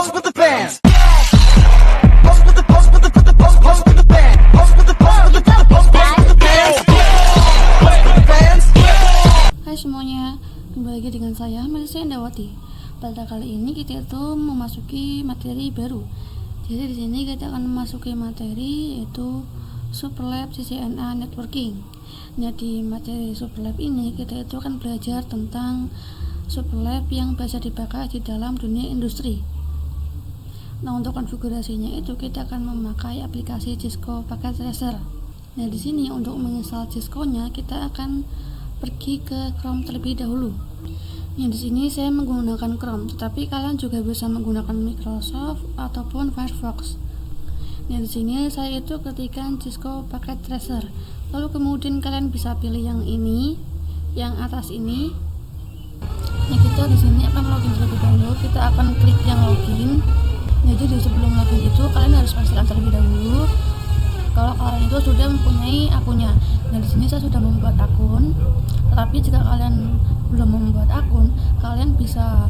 pose with the bands. Pose with the pose with the pose with the band. Pose with the pose with the pose with the bands. Pose with the bands. Hai semuanya, kembali lagi dengan saya Melisa Endawati. Pada kali ini kita itu memasuki materi baru. Jadi di sini kita akan memasuki materi yaitu Superlab CCNA Networking. Nah, di materi Superlab ini kita itu akan belajar tentang Superlab yang biasa dipakai di dalam dunia industri. Nah, untuk konfigurasinya itu kita akan memakai aplikasi Cisco Packet Tracer. Nah, di sini untuk menginstal Cisco-nya kita akan pergi ke Chrome terlebih dahulu. Nah, di sini saya menggunakan Chrome, tetapi kalian juga bisa menggunakan Microsoft ataupun Firefox. Nah, di sini saya itu ketikkan Cisco Packet Tracer. Lalu kemudian kalian bisa pilih yang ini, yang atas ini. Nah, kita di sini akan login terlebih dahulu. Kita akan klik yang login. Nah, jadi sebelum login itu kalian harus pastikan terlebih dahulu kalau kalian itu sudah mempunyai akunnya. Nah, di sini saya sudah membuat akun. Tetapi jika kalian belum membuat akun, kalian bisa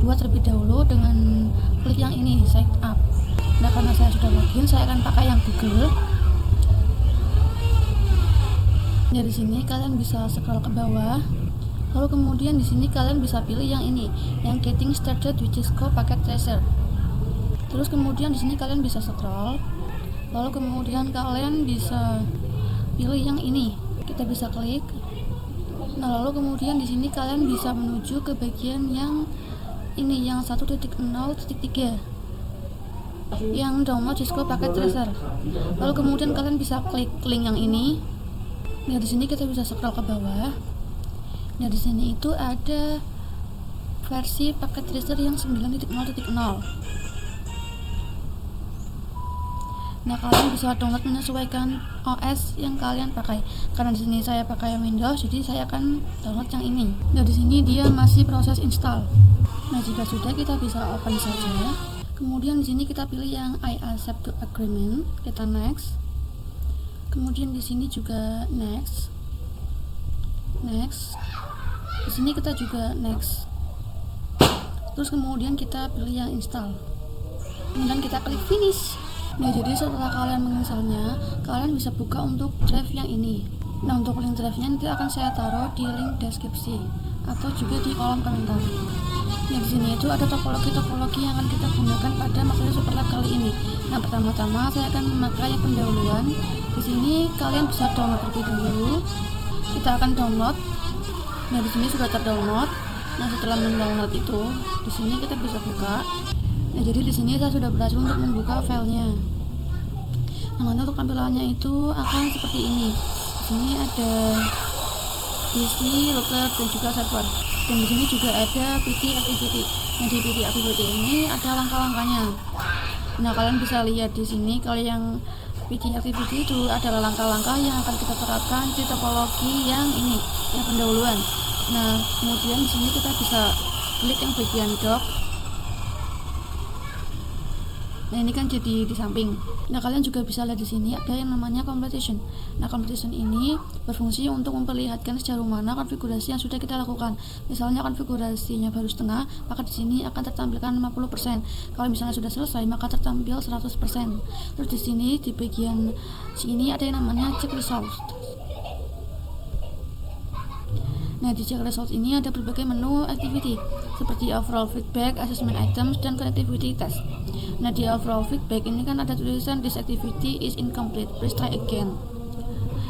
buat terlebih dahulu dengan klik yang ini, sign up. Nah, karena saya sudah login, saya akan pakai yang Google. Nah, di sini kalian bisa scroll ke bawah. Lalu kemudian di sini kalian bisa pilih yang ini, yang Getting Started with Cisco Packet Tracer. Terus kemudian di sini kalian bisa scroll. Lalu kemudian kalian bisa pilih yang ini. Kita bisa klik. Nah, lalu kemudian di sini kalian bisa menuju ke bagian yang ini, yang 1.0.3, yang download Cisco Packet Tracer. Lalu kemudian kalian bisa klik link yang ini. Nah, di sini kita bisa scroll ke bawah. Nah, di sini itu ada versi Packet Tracer yang 9.0.0. Nah, kalian bisa download menyesuaikan OS yang kalian pakai. Karena di sini saya pakai Windows, jadi saya akan download yang ini. Nah, di sini dia masih proses install. Nah, jika sudah kita bisa open saja. Kemudian di sini kita pilih yang I accept to agreement, kita next. Kemudian di sini juga next. Next. Di sini kita juga next. Terus kemudian kita pilih yang install. Kemudian kita klik finish. Nah, jadi setelah kalian menginstalnya, kalian bisa buka untuk drive yang ini. Nah, untuk link drive-nya nanti akan saya taruh di link deskripsi atau juga di kolom komentar. Nah, di sini itu ada topologi-topologi yang akan kita gunakan pada materi Superlab kali ini. Nah, pertama-tama saya akan memakai pendahuluan. Di sini kalian bisa download terlebih dahulu. Kita akan download. Nah, di sini sudah terdownload. Nah, setelah mendownload itu, di sini kita bisa buka. Nah, jadi di sini saya sudah berhasil untuk membuka filenya. Nah, untuk tampilannya itu akan seperti ini. Di sini ada PC, router, dan juga server. Dan di sini juga ada PT activity. Nah, di PT activity ini ada langkah-langkahnya. Nah, kalian bisa lihat di sini kalau yang PT activity itu adalah langkah-langkah yang akan kita terapkan di topologi yang ini, yang pendahuluan. Nah, kemudian di sini kita bisa klik yang bagian dock. Nah, ini kan jadi di samping. Nah, kalian juga bisa lihat di sini ada yang namanya completion. Nah, completion ini berfungsi untuk memperlihatkan sejauh mana konfigurasi yang sudah kita lakukan. Misalnya konfigurasinya baru setengah, maka di sini akan tertampilkan 50%. Kalau misalnya sudah selesai, maka tertampil 100%. Terus di sini di bagian sini ada yang namanya check result. Nah, di check result ini ada berbagai menu activity seperti overall feedback, assessment items, dan connectivity test. Nah, di overall feedback ini kan ada tulisan this activity is incomplete, please try again.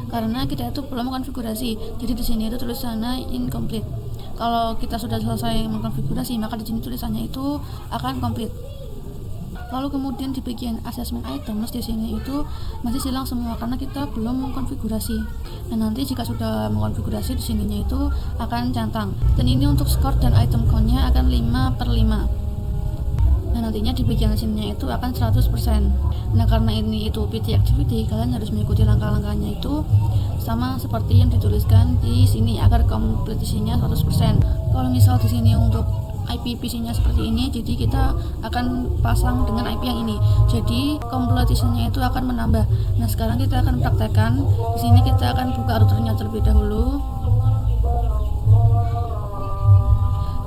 Karena kita itu belum mengkonfigurasi, jadi di sini itu tulisannya incomplete. Kalau kita sudah selesai mengkonfigurasi, maka di sini tulisannya itu akan complete. Lalu kemudian di bagian assessment items di sini itu masih silang semua karena kita belum mengkonfigurasi. Dan nanti jika sudah mengkonfigurasi di sininya itu akan centang. Dan ini untuk score dan item count-nya akan 5/5. Nah, nantinya di bagian sininya itu akan 100%. Nah, karena ini itu PT activity, kalian harus mengikuti langkah-langkahnya itu sama seperti yang dituliskan di sini agar kompletisinya 100%. Kalau misal di sini untuk IP PC-nya seperti ini, jadi kita akan pasang dengan IP yang ini. Jadi kompletisinya itu akan menambah. Nah, sekarang kita akan praktekkan. Di sini kita akan buka routernya terlebih dahulu.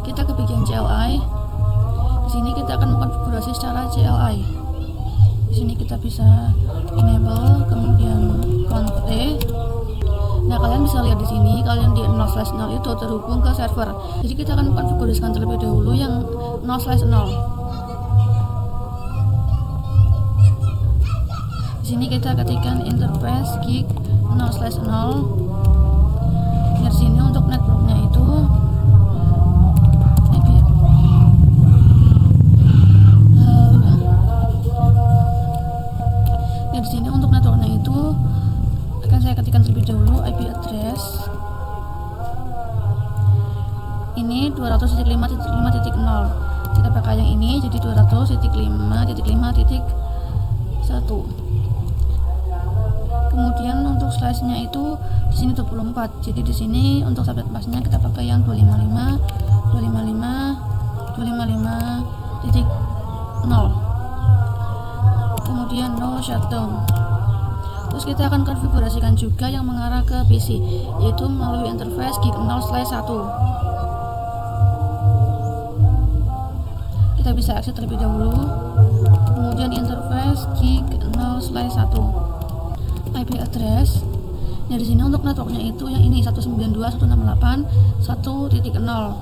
Kita ke bagian CLI. Di sini kita akan mengkonfigurasi selesai. Di sini kita bisa enable, kemudian config. Nah, kalian bisa lihat di sini, kalian di 0/0 itu terhubung ke server. Jadi kita akan konfigurasikan terlebih dahulu yang 0/0. Di sini kita ketikkan interface gig 0/0. Di sini untuk networknya itu di sini untuk networknya itu akan saya ketikkan terlebih dahulu IP address ini 200.5.5.0. Kita pakai yang ini, jadi 200.5.5.1. Kemudian untuk slash-nya itu di sini 24. Jadi di sini untuk subnet masknya kita pakai yang 255.255.0. Kemudian no shutdown. Terus kita akan konfigurasikan juga yang mengarah ke PC, yaitu melalui interface gig 0/1. Kita bisa exit terlebih dahulu, kemudian interface gig 0/1 IP address. Nah, di sini untuk networknya itu yang ini 192.168.1.0.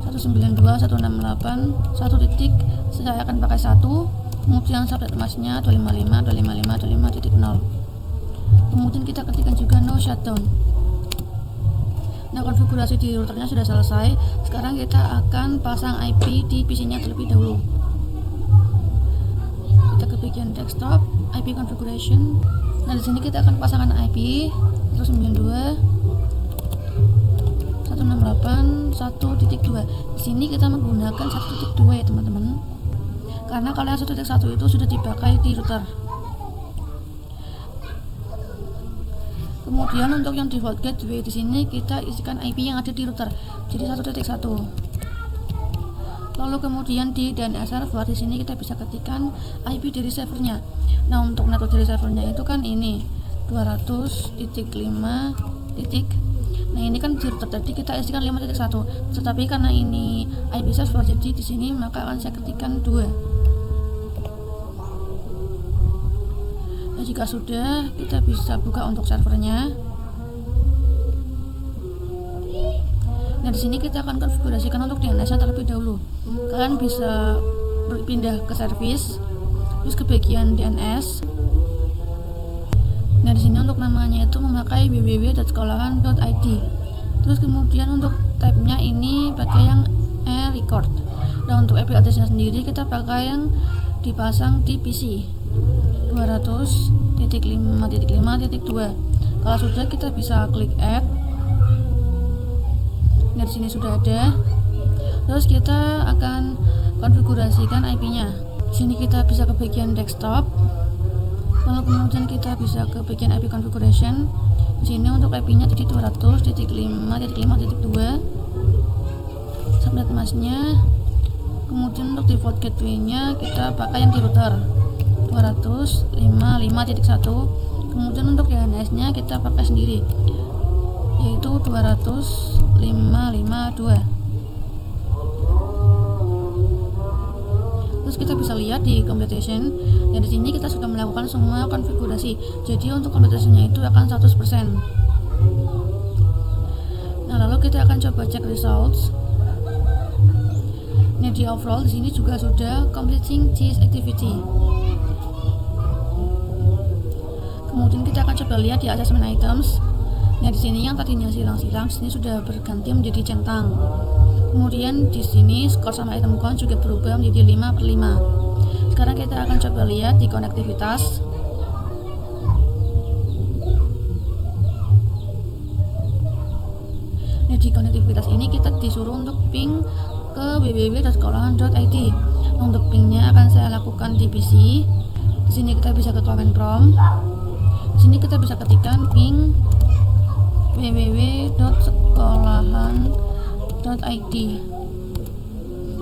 192.168.1. Saya akan pakai 1. Kemudian subnet masknya 255.255.255.0. Kemudian kita ketikkan juga no shutdown. Nah, konfigurasi di routernya sudah selesai. Sekarang kita akan pasang IP di PC-nya terlebih dahulu. Kita ke bagian desktop, IP configuration. Nah, di sini kita akan pasangkan IP 192.168.1.2. Di sini kita menggunakan 1.2 ya, teman-teman. Karena kalian 1.1 itu sudah dipakai di router. Kemudian untuk yang default gateway di sini kita isikan IP yang ada di router. Jadi 1.1. Lalu kemudian di DNS server di sini kita bisa ketikkan IP dari servernya. Nah, untuk network dari servernya itu kan ini 200.5. Nah, ini kan di router tadi kita isikan 5.1. Tetapi karena ini IP server, jadi di sini maka akan saya ketikkan 2. Jika sudah, kita bisa buka untuk servernya. Nah, di sini kita akan konfigurasikan untuk DNS-nya terlebih dahulu. Kalian bisa berpindah ke service, terus ke bagian DNS. Nah, di sini untuk namanya itu memakai www.sekolahan.id. Terus kemudian untuk type-nya ini pakai yang record. Dan untuk IP address-nya sendiri kita pakai yang dipasang di PC. 200.5.5.2. Kalau sudah, kita bisa klik add. Nah, di sini sudah ada. Terus kita akan konfigurasikan IP-nya. Di sini kita bisa ke bagian desktop. Lalu kemudian kita bisa ke bagian IP configuration. Di sini untuk IP-nya jadi 200.5.5.2. Subnet masknya. Kemudian untuk default gateway-nya kita pakai yang di router 255.1. Kemudian untuk DNS-nya kita pakai sendiri, yaitu 200.5.5.2. Terus kita bisa lihat di completion. Dan di sini kita sudah melakukan semua konfigurasi. Jadi untuk completion-nya itu akan 100%. Nah, lalu kita akan coba cek results. Nah, di overall di sini juga sudah completing this activity. Kemudian kita akan coba lihat di assessment items. Nah, di sini yang tadinya silang-silang, di sini sudah berganti menjadi centang. Kemudian di sini skor sama item count juga berubah menjadi 5/5. Sekarang kita akan coba lihat di konektivitas. Nah, di konektivitas ini kita disuruh untuk ping ke www.sekolahan.id. Untuk pingnya akan saya lakukan di PC. Di sini kita bisa ke command prompt. Di sini kita bisa ketikkan ping www.sekolahan.id.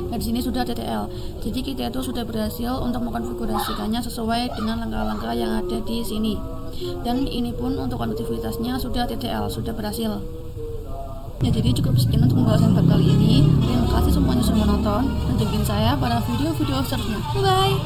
Nah, di sini sudah TTL. Jadi kita itu sudah berhasil untuk mengkonfigurasikannya sesuai dengan langkah-langkah yang ada di sini. Dan ini pun untuk konektivitasnya sudah TTL, sudah berhasil. Ya, jadi cukup sekian untuk pembahasan bab kali ini. Terima kasih semuanya sudah menonton dan tungguin saya pada video-video seterusnya. Bye bye.